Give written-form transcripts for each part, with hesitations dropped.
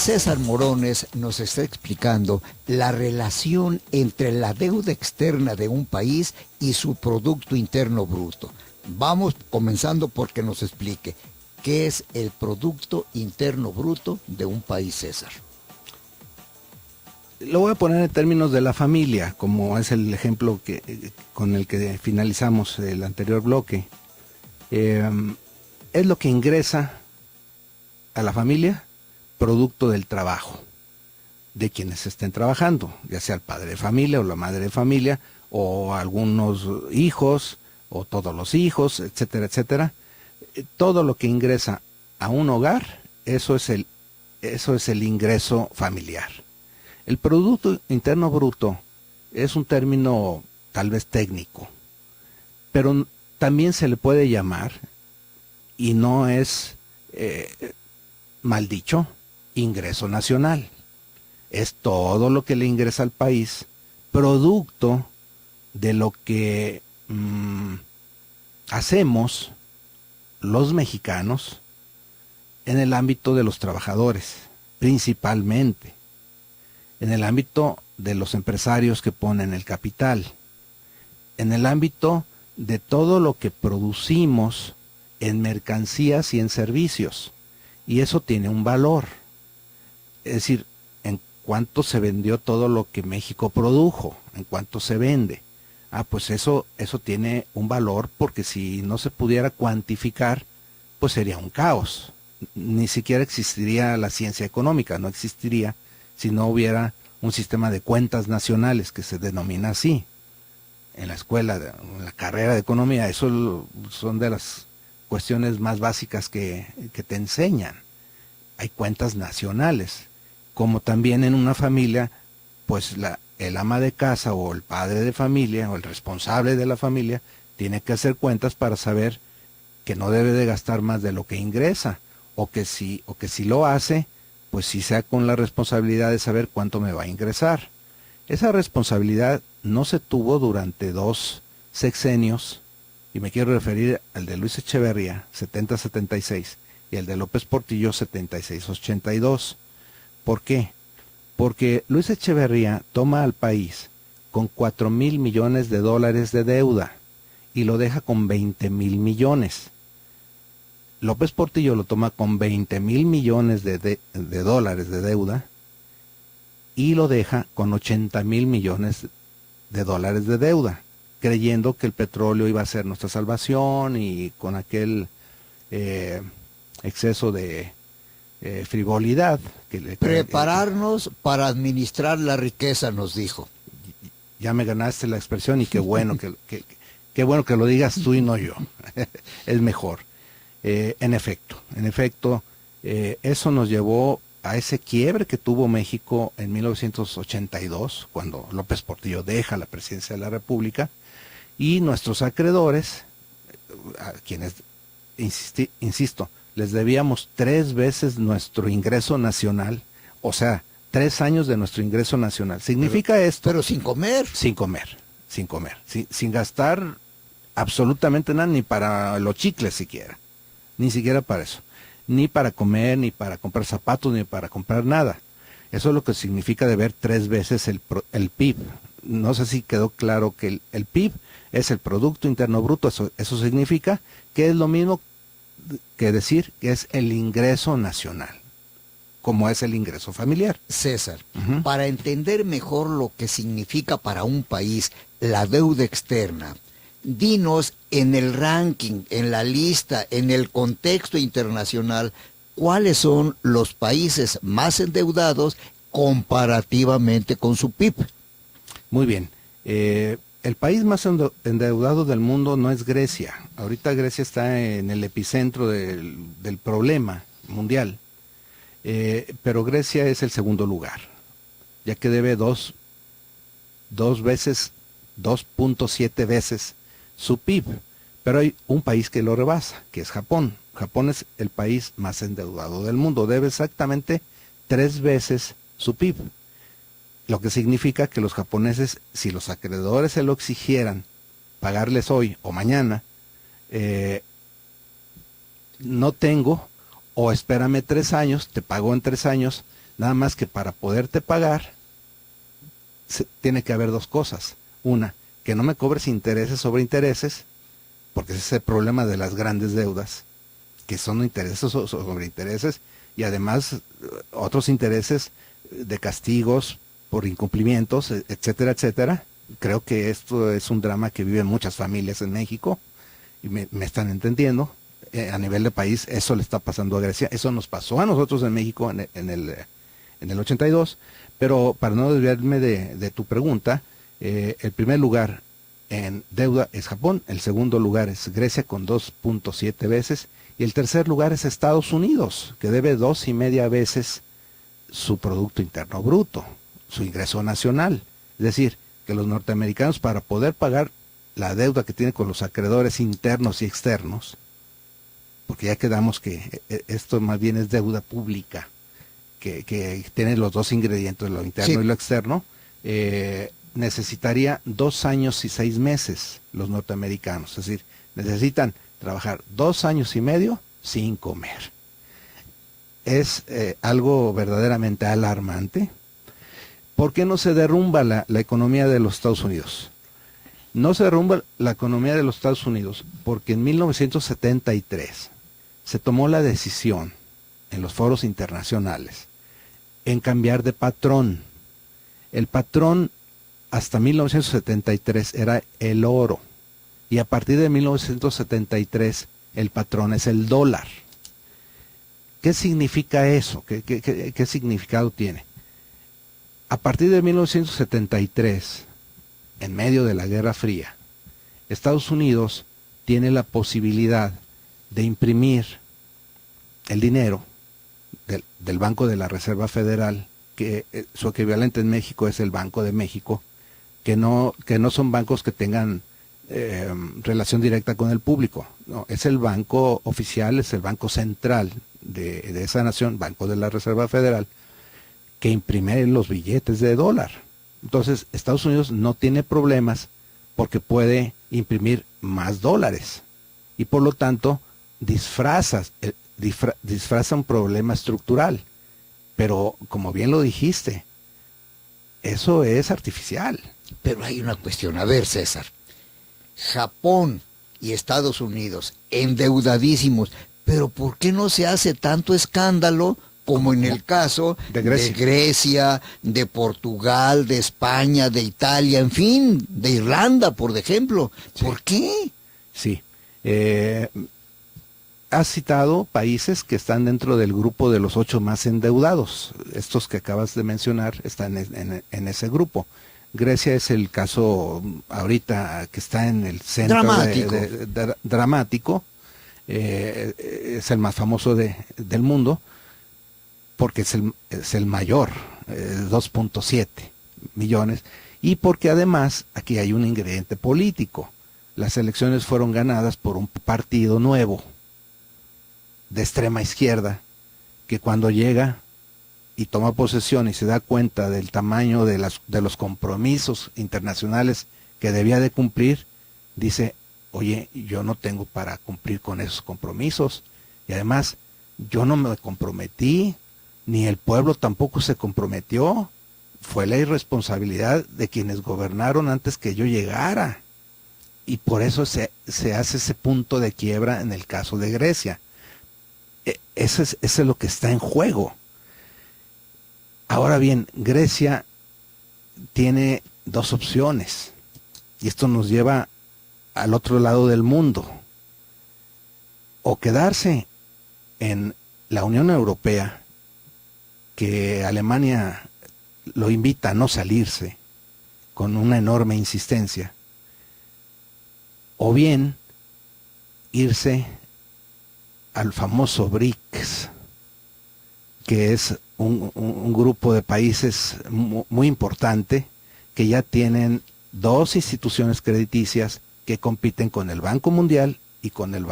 César Morones nos está explicando la relación entre la deuda externa de un país y su Producto Interno Bruto. Vamos comenzando porque nos explique qué es el Producto Interno Bruto de un país, César. Lo voy a poner en términos de la familia, como es el ejemplo con el que finalizamos el anterior bloque. Es lo que ingresa a la familia producto del trabajo de quienes estén trabajando, ya sea el padre de familia o la madre de familia, o algunos hijos, o todos los hijos, etcétera, etcétera. Todo lo que ingresa a un hogar, eso es el ingreso familiar. El Producto Interno Bruto es un término tal vez técnico, pero también se le puede llamar, y no es mal dicho, ingreso nacional. Es todo lo que le ingresa al país, producto de lo que hacemos los mexicanos en el ámbito de los trabajadores, principalmente. En el ámbito de los empresarios que ponen el capital, en el ámbito de todo lo que producimos en mercancías y en servicios, y eso tiene un valor, es decir, en cuánto se vendió todo lo que México produjo, en cuánto se vende. Pues eso tiene un valor, porque si no se pudiera cuantificar, pues sería un caos, ni siquiera existiría la ciencia económica, no existiría si no hubiera un sistema de cuentas nacionales, que se denomina así. En la escuela, en la carrera de economía, eso son de las cuestiones más básicas que te enseñan. Hay cuentas nacionales, como también en una familia, pues el ama de casa o el padre de familia o el responsable de la familia tiene que hacer cuentas para saber que no debe de gastar más de lo que ingresa, o que si lo hace, pues sí sea con la responsabilidad de saber cuánto me va a ingresar. Esa responsabilidad no se tuvo durante 2 sexenios, y me quiero referir al de Luis Echeverría, 70-76, y el de López Portillo, 76-82. ¿Por qué? Porque Luis Echeverría toma al país con 4,000 millones de dólares de deuda y lo deja con 20,000 millones. López Portillo lo toma con 20,000 millones de dólares de deuda y lo deja con 80,000 millones de dólares de deuda, creyendo que el petróleo iba a ser nuestra salvación, y con aquel exceso de frivolidad. Prepararnos para administrar la riqueza, nos dijo. Ya me ganaste la expresión, y qué bueno qué bueno que lo digas tú y no yo. Es mejor. En efecto, eso nos llevó a ese quiebre que tuvo México en 1982, cuando López Portillo deja la presidencia de la República, y nuestros acreedores, a quienes, insisto, les debíamos 3 veces nuestro ingreso nacional, o sea, 3 años de nuestro ingreso nacional. Significa esto. Pero sin comer. Sin comer, sin gastar absolutamente nada, ni para los chicles siquiera. Ni siquiera para eso, ni para comer, ni para comprar zapatos, ni para comprar nada. Eso es lo que significa deber 3 veces el PIB. No sé si quedó claro que el PIB es el Producto Interno Bruto. Eso significa que es lo mismo que decir que es el ingreso nacional, como es el ingreso familiar. César, para entender mejor lo que significa para un país la deuda externa, dinos en el ranking, en la lista, en el contexto internacional, cuáles son los países más endeudados comparativamente con su PIB. Muy bien. El país más endeudado del mundo no es Grecia. Ahorita Grecia está en el epicentro del problema mundial. Pero Grecia es el segundo lugar, ya que debe 2.7 veces su PIB, pero hay un país que lo rebasa, que es Japón. Japón es el país más endeudado del mundo, debe exactamente 3 veces su PIB, lo que significa que los japoneses, si los acreedores se lo exigieran, pagarles hoy o mañana, no tengo, o espérame 3 años, te pago en 3 años, Nada más que para poderte pagar, tiene que haber dos cosas. Una, que no me cobres intereses sobre intereses, porque ese es el problema de las grandes deudas, que son intereses sobre intereses, y además otros intereses de castigos por incumplimientos, etcétera, etcétera. Creo que esto es un drama que viven muchas familias en México, y me están entendiendo. A nivel de país, eso le está pasando a Grecia, eso nos pasó a nosotros en México en el 82, pero para no desviarme de tu pregunta, el primer lugar en deuda es Japón, el segundo lugar es Grecia con 2.7 veces, y el tercer lugar es Estados Unidos, que debe 2.5 veces su Producto Interno Bruto, su ingreso nacional. Es decir, que los norteamericanos, para poder pagar la deuda que tienen con los acreedores internos y externos, porque ya quedamos que esto más bien es deuda pública, que tiene los dos ingredientes, lo interno y lo externo, necesitaría 2 años y 6 meses los norteamericanos. Es decir, necesitan trabajar 2 años y medio sin comer. Es algo verdaderamente alarmante. ¿Por qué no se derrumba la economía de los Estados Unidos? No se derrumba la economía de los Estados Unidos porque en 1973 se tomó la decisión en los foros internacionales en cambiar de patrón. El patrón hasta 1973 era el oro, y a partir de 1973 el patrón es el dólar. ¿Qué significa eso? ¿Qué significado tiene? A partir de 1973, en medio de la Guerra Fría, Estados Unidos tiene la posibilidad de imprimir el dinero del Banco de la Reserva Federal, que su equivalente en México es el Banco de México, que no son bancos que tengan relación directa con el público. No, es el banco oficial, es el banco central de esa nación, Banco de la Reserva Federal, que imprime los billetes de dólar. Entonces, Estados Unidos no tiene problemas porque puede imprimir más dólares, y por lo tanto disfraza un problema estructural. Pero, como bien lo dijiste, eso es artificial. Pero hay una cuestión. A ver, César. Japón y Estados Unidos, endeudadísimos. Pero ¿por qué no se hace tanto escándalo como en el caso de Grecia, de Portugal, de España, de Italia, en fin, de Irlanda, por ejemplo? ¿Por qué? Sí. Has citado países que están dentro del grupo de los 8 más endeudados. Estos que acabas de mencionar están en ese grupo. Grecia es el caso ahorita que está en el centro dramático. Es el más famoso del mundo, porque es el mayor, 2.7 millones, y porque además aquí hay un ingrediente político. Las elecciones fueron ganadas por un partido nuevo, de extrema izquierda, que cuando llega y toma posesión y se da cuenta del tamaño de los compromisos internacionales que debía de cumplir, dice: oye, yo no tengo para cumplir con esos compromisos, y además yo no me comprometí, ni el pueblo tampoco se comprometió, fue la irresponsabilidad de quienes gobernaron antes que yo llegara, y por eso se hace ese punto de quiebra en el caso de Grecia. Eso es lo que está en juego. Ahora bien, Grecia tiene 2 opciones, y esto nos lleva al otro lado del mundo: o quedarse en la Unión Europea, que Alemania lo invita a no salirse con una enorme insistencia, o bien irse al famoso BRICS, que es un grupo de países muy importante, que ya tienen 2 instituciones crediticias que compiten con el Banco Mundial y con el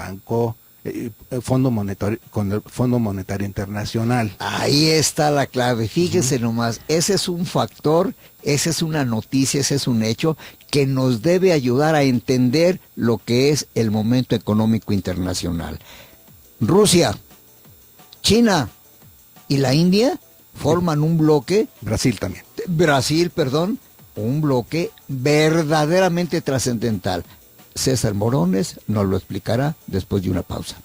Fondo Monetario Internacional. Ahí está la clave. Fíjese nomás, ese es un factor, esa es una noticia, ese es un hecho que nos debe ayudar a entender lo que es el momento económico internacional. Rusia, China y la India forman un bloque, Brasil también. Brasil, perdón, un bloque verdaderamente trascendental. César Morones nos lo explicará después de una pausa.